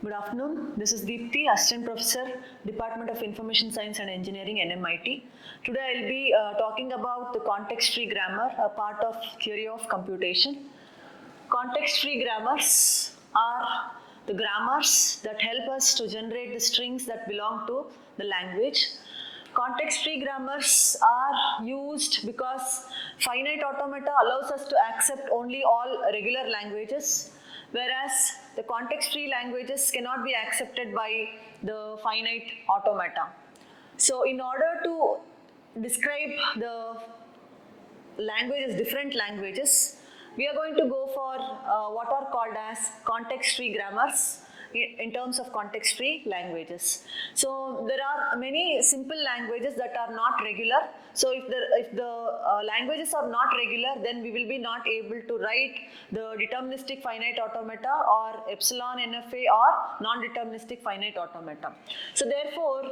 Good afternoon. This is Deepthi, Assistant Professor, Department of Information Science and Engineering, NMIT. Today I'll be talking about the context-free grammar, a part of theory of computation. Context-free grammars are the grammars that help us to generate the strings that belong to the language. Context-free grammars are used because finite automata allows us to accept only all regular languages, whereas the context-free languages cannot be accepted by the finite automata. So in order to describe the languages, different languages, we are going to go for what are called as context-free grammars in terms of context-free languages. So there are many simple languages that are not regular. So if the languages are not regular, then we will be not able to write the deterministic finite automata or epsilon NFA or non-deterministic finite automata. So therefore,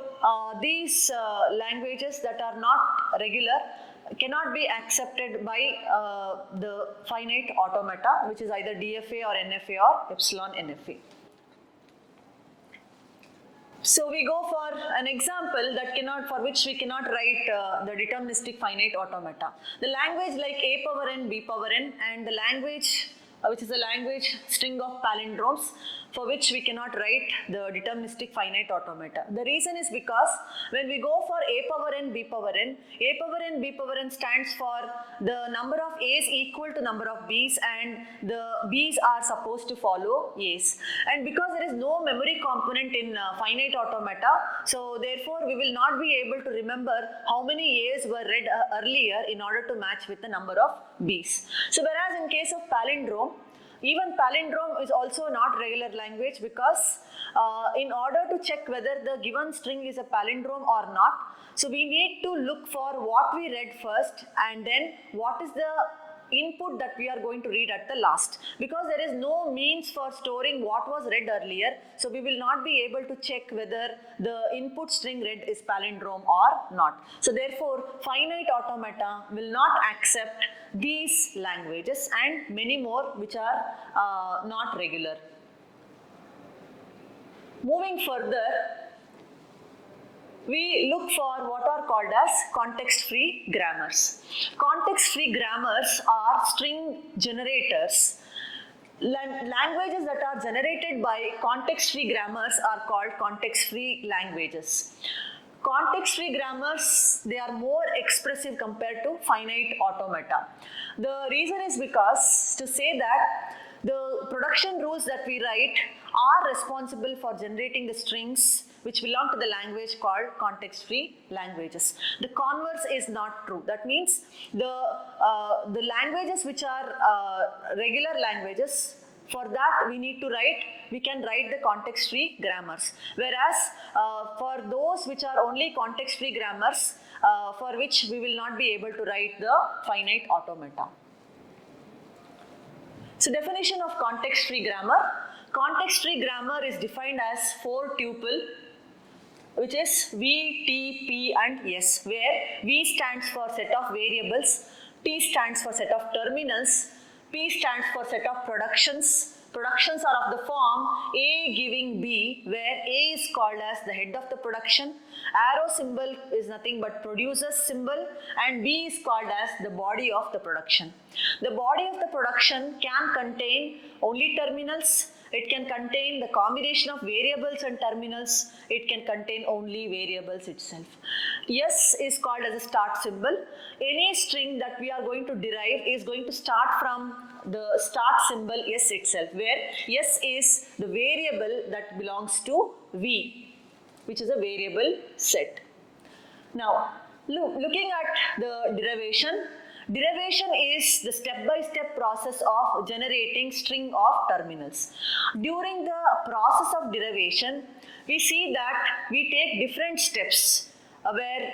these languages that are not regular cannot be accepted by the finite automata, which is either DFA or NFA or epsilon NFA. So we go for an example for which we cannot write the deterministic finite automata. The language like A power n, B power n, and the language which is a language string of palindromes, for which we cannot write the deterministic finite automata. The reason is because when we go for A power n, B power n, A power n, B power n stands for the number of A's equal to number of B's, and the B's are supposed to follow A's. And because there is no memory component in finite automata, so therefore we will not be able to remember how many A's were read earlier in order to match with the number of B's. So whereas in case of palindrome, even palindrome is also not regular language, because in order to check whether the given string is a palindrome or not, so we need to look for what we read first and then what is the input that we are going to read at the last. Because there is no means for storing what was read earlier, so we will not be able to check whether the input string read is palindrome or not. So therefore, finite automata will not accept these languages and many more which are not regular. Moving further, we look for what are called as context-free grammars. Context-free grammars are string generators. Languages that are generated by context-free grammars are called context-free languages. Context-free grammars, they are more expressive compared to finite automata. The reason is because to say that the production rules that we write are responsible for generating the strings which belong to the language called context-free languages. The converse is not true. That means the languages which are regular languages, for that we can write the context-free grammars. Whereas for those which are only context-free grammars, for which we will not be able to write the finite automata. So definition of context-free grammar. Context-free grammar is defined as 4 tuple, which is V, T, P and S, where V stands for set of variables, T stands for set of terminals, P stands for set of productions. Productions are of the form A giving B, where A is called as the head of the production, arrow symbol is nothing but producer's symbol, and B is called as the body of the production. The body of the production can contain only terminals, it can contain the combination of variables and terminals, it can contain only variables itself. S is called as a start symbol. Any string that we are going to derive is going to start from the start symbol S itself, where S is the variable that belongs to V, which is a variable set. Now, looking at the derivation. Derivation is the step-by-step process of generating string of terminals. During the process of derivation, we see that we take different steps, where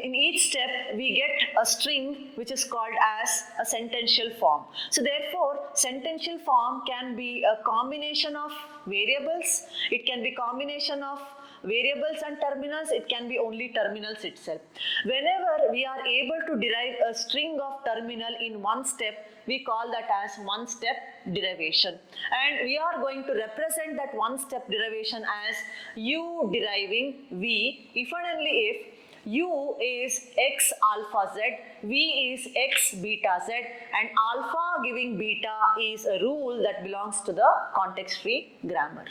in each step we get a string which is called as a sentential form. So therefore, sentential form can be a combination of variables, it can be combination of variables and terminals, it can be only terminals itself. Whenever we are able to derive a string of terminal in one step, we call that as one-step derivation. And we are going to represent that one-step derivation as u deriving v if and only if u is x alpha z, v is x beta z, and alpha giving beta is a rule that belongs to the context-free grammar.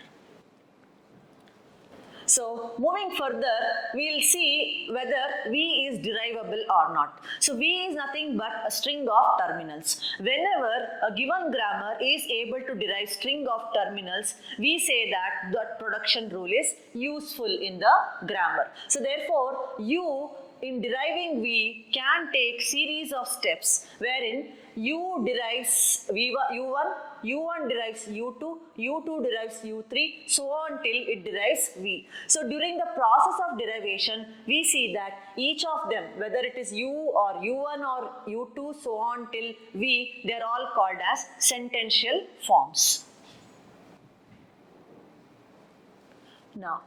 So moving further, we'll see whether V is derivable or not. So V is nothing but a string of terminals. Whenever a given grammar is able to derive string of terminals, we say that the production rule is useful in the grammar. So therefore, U in deriving V can take series of steps wherein U derives U1, U1 derives U2, U2 derives U3, so on till it derives V. So during the process of derivation, we see that each of them, whether it is U or U1 or U2, so on till V, they are all called as sentential forms. Now,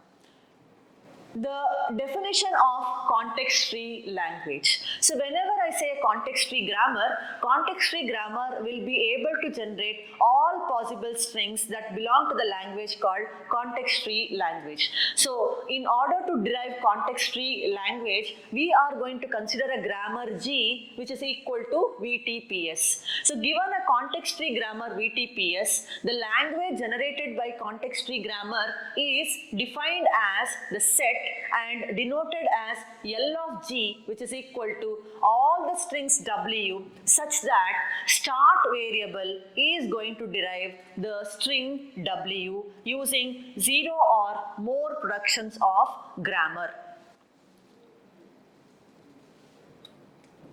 the definition of context-free language. So whenever I say context-free grammar will be able to generate all possible strings that belong to the language called context-free language. So in order to derive context-free language, we are going to consider a grammar G which is equal to VTPS. So given a context-free grammar VTPS, the language generated by context-free grammar is defined as the set and denoted as L of G, which is equal to all the strings W, such that start variable is going to derive the string W using 0 or more productions of grammar.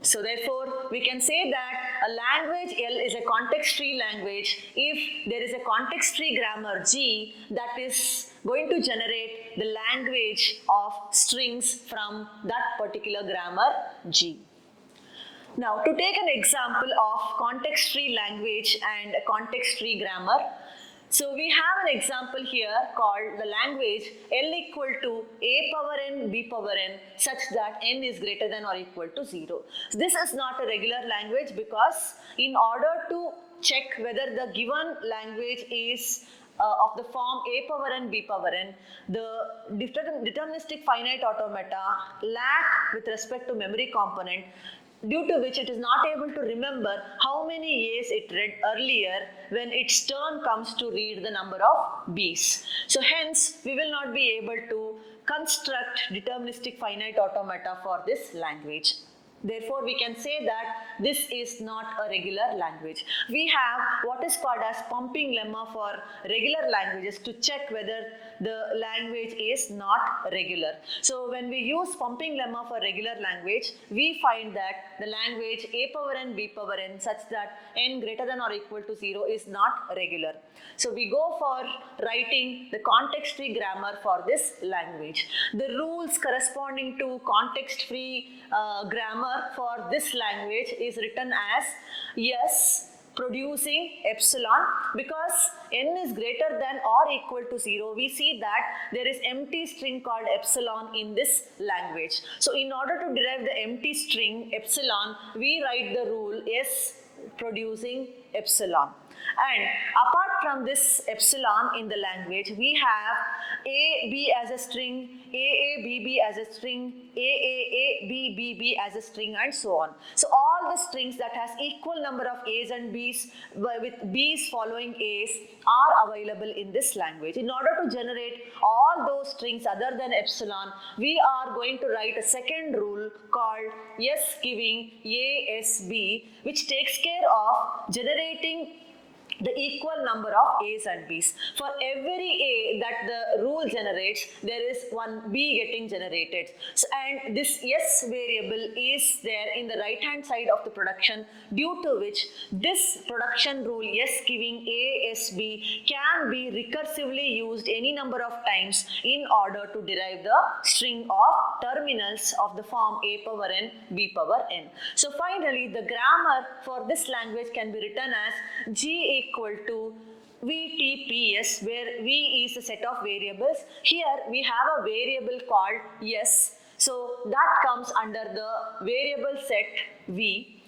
So therefore, we can say that a language L is a context-free language if there is a context-free grammar G that is going to generate the language of strings from that particular grammar G. Now, to take an example of context-free language and context-free grammar, so we have an example here called the language L equal to A power n, B power n such that n is greater than or equal to 0. So this is not a regular language because in order to check whether the given language is of the form A power n, B power n, the deterministic finite automata lack with respect to memory component, due to which it is not able to remember how many A's it read earlier when its turn comes to read the number of B's. So hence, we will not be able to construct deterministic finite automata for this language. Therefore, we can say that this is not a regular language. We have what is called as pumping lemma for regular languages to check whether the language is not regular. So when we use pumping lemma for regular language, we find that the language A power n, B power n such that n greater than or equal to 0 is not regular. So we go for writing the context-free grammar for this language. The rules corresponding to context-free grammar for this language is written as S producing epsilon. Because n is greater than or equal to 0, we see that there is empty string called epsilon in this language. So in order to derive the empty string epsilon, we write the rule S producing epsilon. And apart from this epsilon in the language, we have A, B as a string, A, B, B as a string, A, B, B, B as a string, and so on. So all the strings that has equal number of A's and B's with B's following A's are available in this language. In order to generate all those strings other than epsilon, we are going to write a second rule called S giving ASB, which takes care of generating the equal number of A's and B's. For every A that the rule generates, there is one B getting generated. So, and this S variable is there in the right hand side of the production, due to which this production rule S giving ASB can be recursively used any number of times in order to derive the string of terminals of the form A power n, B power n. So finally, the grammar for this language can be written as G equal to VTPS, where V is a set of variables. Here we have a variable called S. So that comes under the variable set V.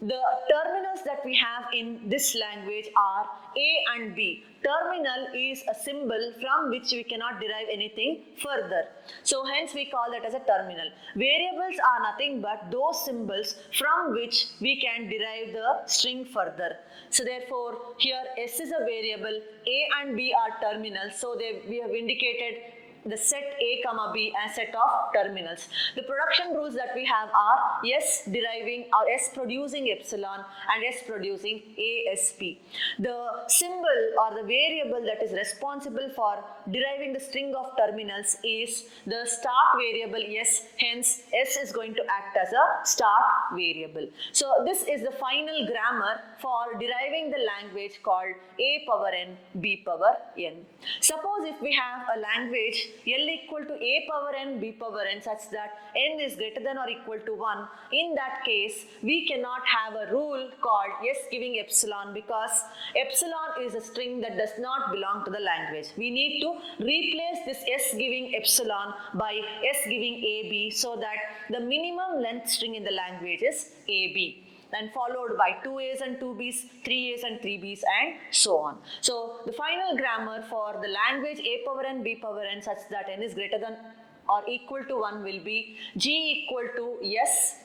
The terminals that we have in this language are A and B. Terminal is a symbol from which we cannot derive anything further. So hence we call that as a terminal. Variables are nothing but those symbols from which we can derive the string further. So therefore here S is a variable, A and B are terminals. So we have indicated the set A comma B as set of terminals. The production rules that we have are S deriving or S producing epsilon and S producing ASP. The symbol or the variable that is responsible for deriving the string of terminals is the start variable S, hence S is going to act as a start variable. So this is the final grammar for deriving the language called A power n, B power n. Suppose if we have a language L equal to A power n, B power n such that n is greater than or equal to 1, in that case we cannot have a rule called S giving epsilon, because epsilon is a string that does not belong to the language. We need to replace this S giving epsilon by S giving AB, so that the minimum length string in the language is AB, then followed by 2A's and 2B's, 3A's and 3B's, and so on. So the final grammar for the language A power n, B power n such that n is greater than or equal to 1 will be G equal to S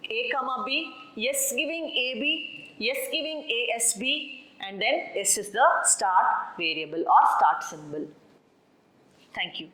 A comma B, S giving AB, S giving ASB, and then S is the start variable or start symbol. Thank you.